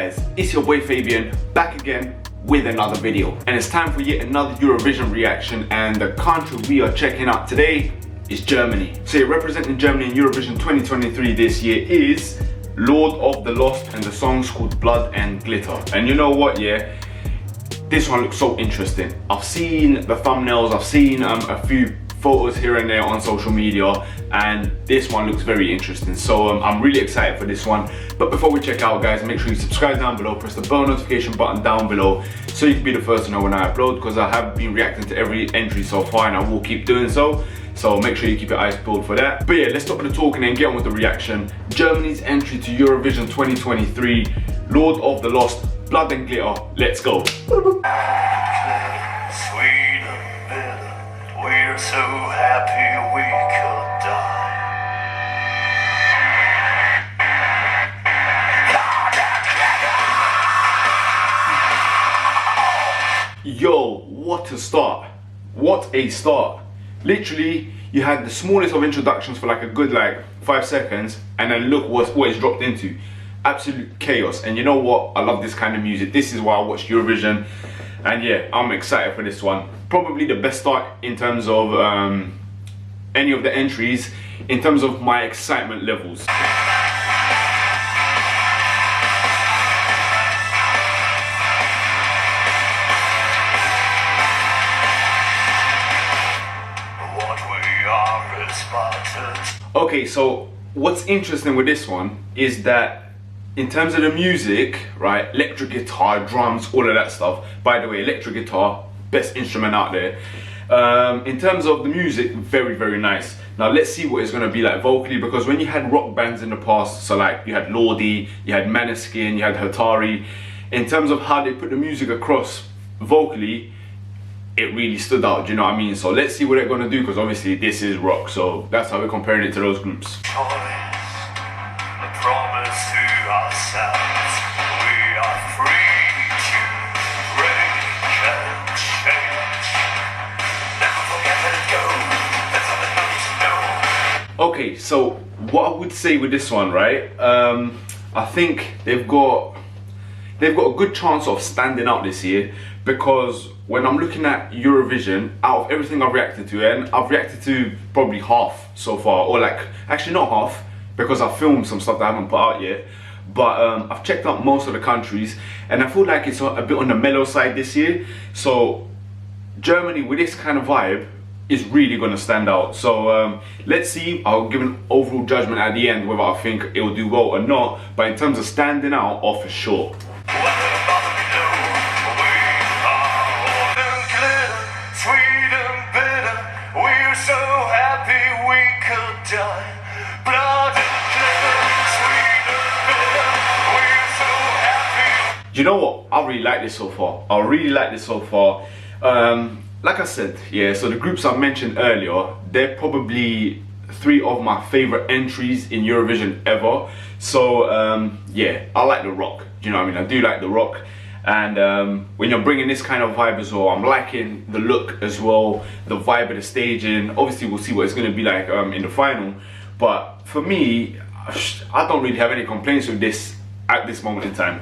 guys, it's your boy Fabian back again with another video, and it's time for yet another Eurovision reaction, and the country we are checking out today is Germany. So yeah, representing Germany in Eurovision 2023 this year is Lord of the Lost, and the song's called Blood and Glitter. And you know what, yeah, this one looks so interesting. I've seen the thumbnails, I've seen a few photos here and there on social media, and this one looks very interesting. So I'm really excited for this one. But before we check out, guys, make sure you subscribe down below, press the bell notification button down below so you can be the first to know when I upload, because I have been reacting to every entry so far and I will keep doing so. So make sure you keep your eyes peeled for that. But yeah, let's stop with the talking and get on with the reaction. Germany's entry to Eurovision 2023, Lord of the Lost, Blood and Glitter. Let's go. We're so happy we could die. Yo, what a start. What a start. Literally, you had the smallest of introductions for like a good 5 seconds, and then look what it's dropped into. Absolute chaos. And you know what? I love this kind of music. This is why I watch Eurovision. And yeah, I'm excited for this one. Probably the best start in terms of any of the entries, in terms of my excitement levels. Okay, so what's interesting with this one is that in terms of the music, right, electric guitar, drums, all of that stuff. By the way, electric guitar, best instrument out there. In terms of the music, very, very nice. Now let's see what it's gonna be like vocally, because when you had rock bands in the past, so like you had Lordi, you had Maneskin, you had Hatari, in terms of how they put the music across vocally, it really stood out, do you know what I mean? So let's see what they're gonna do, because obviously this is rock, so that's how we're comparing it to those groups. Ourselves. We are free to break and change. Never forget, let it go. That's all that matters to know. Okay, so what I would say with this one, right? I think they've got a good chance of standing out this year, because when I'm looking at Eurovision, out of everything I've reacted to, and I've reacted to probably half so far, or actually not half, because I've filmed some stuff that I haven't put out yet. But I've checked out most of the countries, and I feel like it's a bit on the mellow side this year. So Germany with this kind of vibe is really going to stand out. So let's see. I'll give an overall judgment at the end whether I think it will do well or not. But in terms of standing out, oh, for sure. We're so happy we could die. Blood and glitter, sweet and bitter. We're so happy. Do you know what? I really like this so far. I really like this so far. Like I said, yeah, so the groups I mentioned earlier, they're probably 3 of my favorite entries in Eurovision ever. So yeah, I like the rock. Do you know what I mean? I do like the rock. And when you're bringing this kind of vibe as well, I'm liking the look as well, the vibe of the staging. Obviously we'll see what it's going to be like in the final, but for me, I don't really have any complaints with this at this moment in time.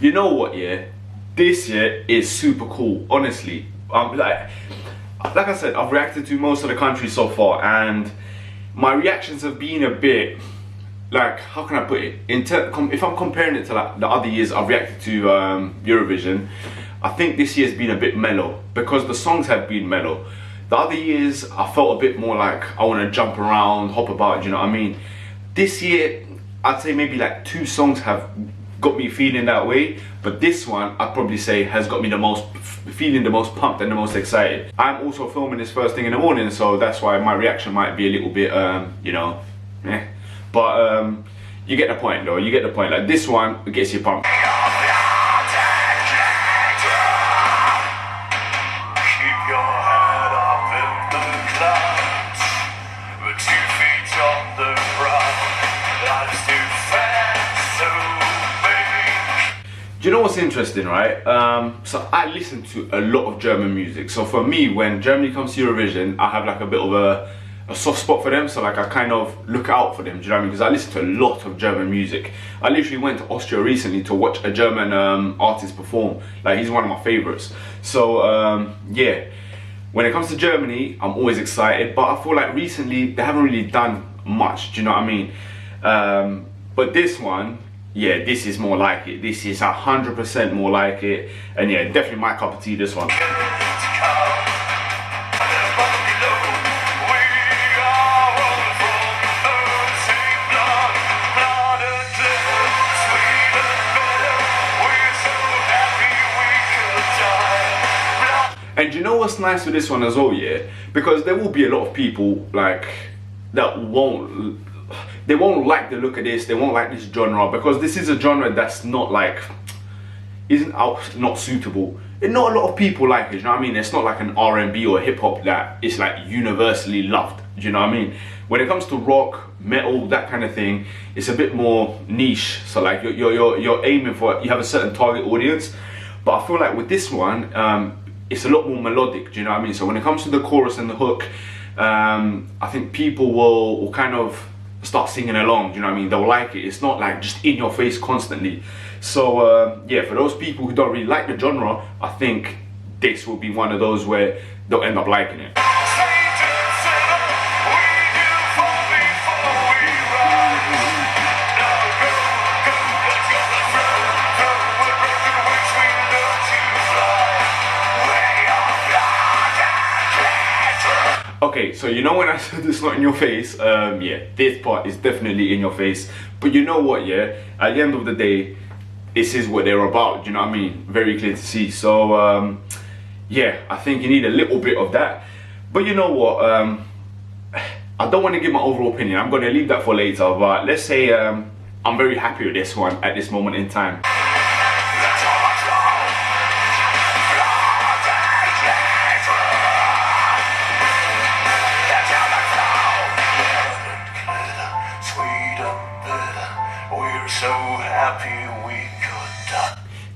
You know what, yeah? This year is super cool, honestly. Like I said, I've reacted to most of the countries so far, and my reactions have been a bit, how can I put it? If I'm comparing it to the other years I've reacted to Eurovision, I think this year's been a bit mellow, because the songs have been mellow. The other years, I felt a bit more like I want to jump around, hop about, you know what I mean? This year, I'd say maybe 2 songs have got me feeling that way, but this one I'd probably say has got me the most feeling the most pumped and the most excited. I'm also filming this first thing in the morning, so that's why my reaction might be a little bit you know, but you get the point though, you get the point. Like this one, it gets you pumped. Keep your head up in the clouds, with 2 feet on the ground. Life's too fast, so Do you know what's interesting, right? So I listen to a lot of German music. So for me, when Germany comes to Eurovision, I have like a bit of a soft spot for them. So like I kind of look out for them, do you know what I mean? Because I listen to a lot of German music. I literally went to Austria recently to watch a German artist perform. Like he's one of my favorites. So yeah, when it comes to Germany, I'm always excited. But I feel like recently they haven't really done much, do you know what I mean? But this one, yeah, this is more like it. This is 100% more like it. And yeah, definitely my cup of tea, this one. And you know what's nice with this one as well, yeah? Because there will be a lot of people like that they won't like the look of this, they won't like this genre, because this is a genre that's not like, not suitable. And not a lot of people like it, you know what I mean? It's not like an R&B or hip hop that is like universally loved, do you know what I mean? When it comes to rock, metal, that kind of thing, it's a bit more niche. So like you're aiming for, you have a certain target audience. But I feel like with this one, it's a lot more melodic, do you know what I mean? So when it comes to the chorus and the hook, I think people will kind of start singing along, do you know what I mean? They'll like it. It's not like just in your face constantly. So yeah, for those people who don't really like the genre, I think this will be one of those where they'll end up liking it. Okay, so you know when I said it's not in your face, yeah, this part is definitely in your face. But you know what, yeah, at the end of the day, this is what they're about, do you know what I mean? Very clear to see. So, yeah, I think you need a little bit of that. But you know what, I don't want to give my overall opinion. I'm going to leave that for later. But let's say I'm very happy with this one at this moment in time.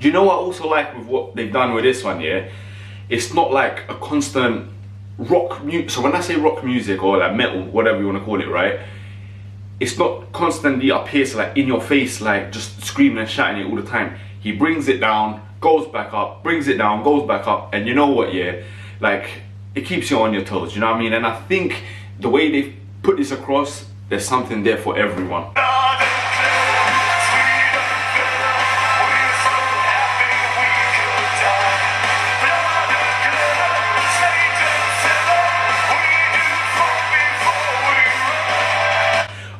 Do you know what I also like with what they've done with this one, yeah? It's not like a constant rock music. So when I say rock music or like metal, whatever you want to call it, right? It's not constantly up here, so like in your face, like just screaming and shouting it all the time. He brings it down, goes back up, brings it down, goes back up. And you know what, yeah? Like, it keeps you on your toes, you know what I mean? And I think the way they put this across, there's something there for everyone.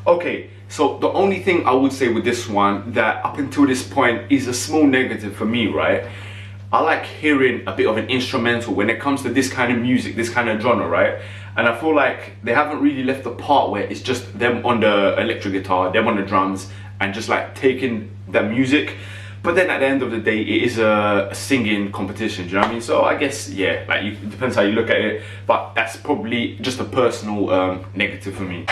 Okay, so the only thing I would say with this one that up until this point is a small negative for me, right? I like hearing a bit of an instrumental when it comes to this kind of music, this kind of genre, right? And I feel like they haven't really left the part where it's just them on the electric guitar, them on the drums, and just like taking the music. But then at the end of the day, it is a singing competition, do you know what I mean? So I guess, yeah, like it depends how you look at it, but that's probably just a personal negative for me.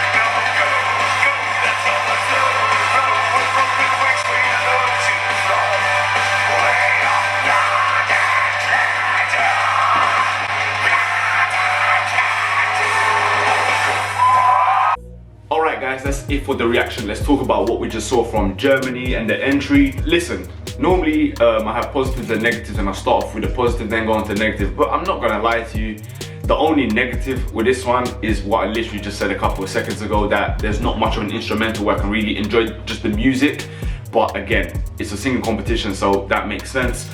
Guys, that's it for the reaction. Let's talk about what we just saw from Germany and the entry. Listen, normally I have positives and negatives, and I start off with the positive, then go on to the negative. But I'm not gonna lie to you, the only negative with this one is what I literally just said a couple of seconds ago, that there's not much of an instrumental where I can really enjoy just the music. But again, it's a singing competition, so that makes sense.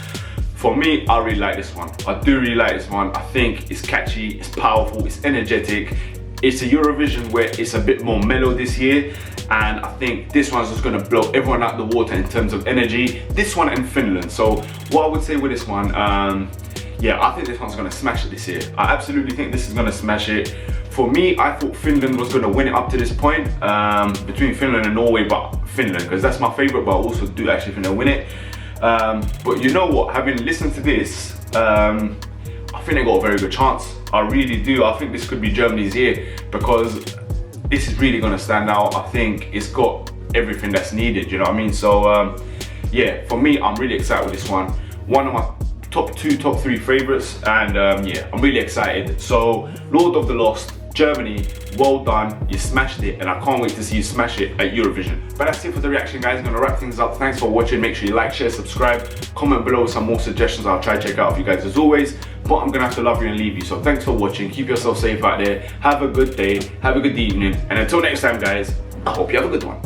For me, I really like this one. I do really like this one. I think it's catchy, it's powerful, it's energetic. It's a Eurovision where it's a bit more mellow this year, and I think this one's just gonna blow everyone out the water in terms of energy. This one and Finland. So what I would say with this one, yeah, I think this one's gonna smash it this year. I absolutely think this is gonna smash it. For me, I thought Finland was gonna win it up to this point, between Finland and Norway, but Finland, because that's my favorite, but I also do actually think they'll win it. But you know what, having listened to this, I think they got a very good chance. I really do. I think this could be Germany's year, because this is really going to stand out. I think it's got everything that's needed, you know what I mean? So yeah, for me, I'm really excited with this one. One of my top 3 favorites, and yeah, I'm really excited. So Lord of the Lost, Germany, well done, you smashed it, and I can't wait to see you smash it at Eurovision. But that's it for the reaction, guys. I'm gonna wrap things up. Thanks for watching. Make sure you like, share, subscribe, comment below with some more suggestions. I'll try to check out for you guys as always, but I'm gonna have to love you and leave you. So thanks for watching. Keep yourself safe out there. Have a good day, have a good evening, and until next time, guys, I hope you have a good one.